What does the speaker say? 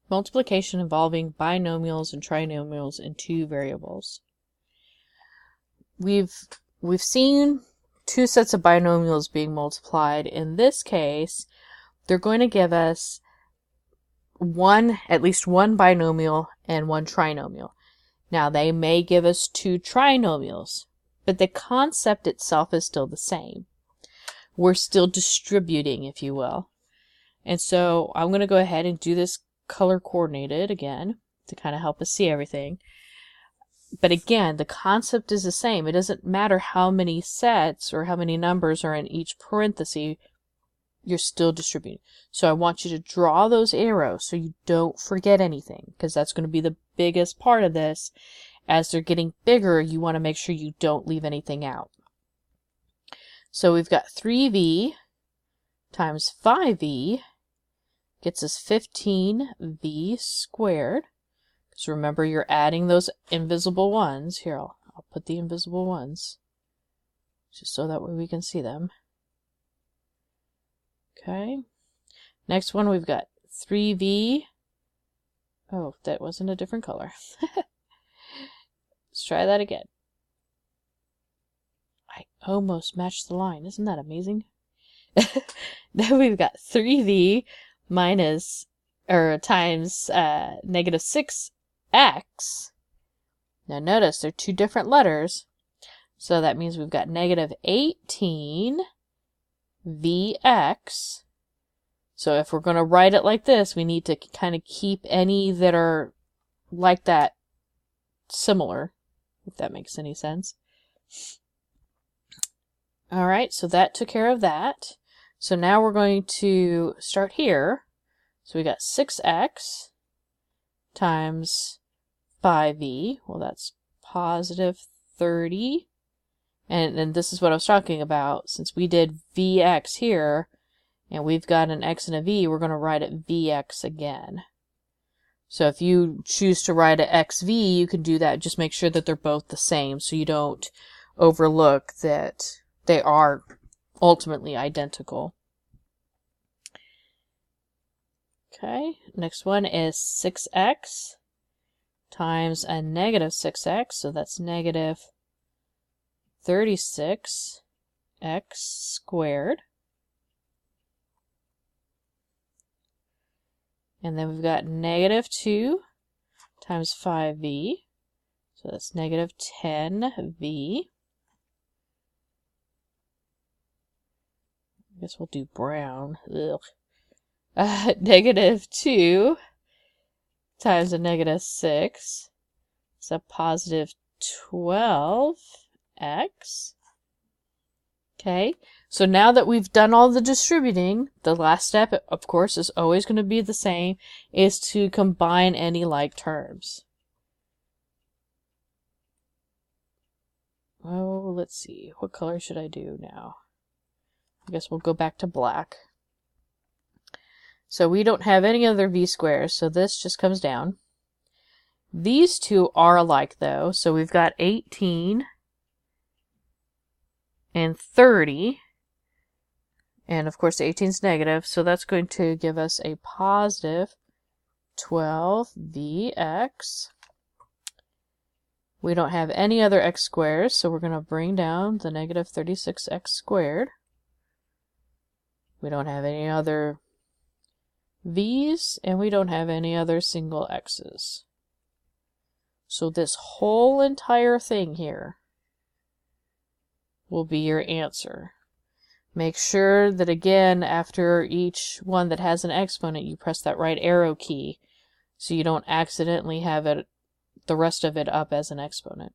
multiplication involving binomials and trinomials in two variables. We've seen two sets of binomials being multiplied. In this case, they're going to give us at least one binomial and one trinomial. Now, they may give us two trinomials, but the concept itself is still the same. We're still distributing, if you will. And so I'm going to go ahead and do this color coordinated again to kind of help us see everything. But again, the concept is the same. It doesn't matter how many sets or how many numbers are in each parenthesis, you're still distributing. So I want you to draw those arrows so you don't forget anything, because that's going to be the biggest part of this. As they're getting bigger, you want to make sure you don't leave anything out. So we've got 3v times 5v gets us 15v squared. So remember, you're adding those invisible ones. Here, I'll put the invisible ones, just so that way we can see them. Okay. Next one, we've got 3v. Oh, that wasn't a different color. Let's try that again. I almost matched the line. Isn't that amazing? Then we've got 3v times negative 6x. Now notice they're two different letters. So that means we've got negative 18 vx. So if we're going to write it like this, we need to kind of keep any that are like that similar, if that makes any sense. Alright, so that took care of that. So now we're going to start here. So we got 6x times 5v. Well, that's positive 30. And this is what I was talking about. Since we did vx here, and we've got an x and a v, we're going to write it vx again. So if you choose to write it xv, you can do that. Just make sure that they're both the same, so you don't overlook that they are ultimately identical. Okay, next one is 6x times a negative 6x, so that's negative 36x squared. And then we've got negative 2 times 5v, so that's negative 10v. I guess we'll do brown. Ugh. Negative 2 times a negative 6, so positive 12x. Okay, so now that we've done all the distributing, the last step, of course, is always going to be the same, is to combine any like terms. Oh, let's see, what color should I do now? I guess we'll go back to black. So we don't have any other v squares, so this just comes down. These two are alike though, so we've got 18 and 30, and of course the 18 is negative, so that's going to give us a positive 12vx. We don't have any other x squares, so we're going to bring down the negative 36x squared. We don't have any other v's, and we don't have any other single x's. So this whole entire thing here will be your answer. Make sure that, again, after each one that has an exponent, you press that right arrow key so you don't accidentally have it, the rest of it up as an exponent.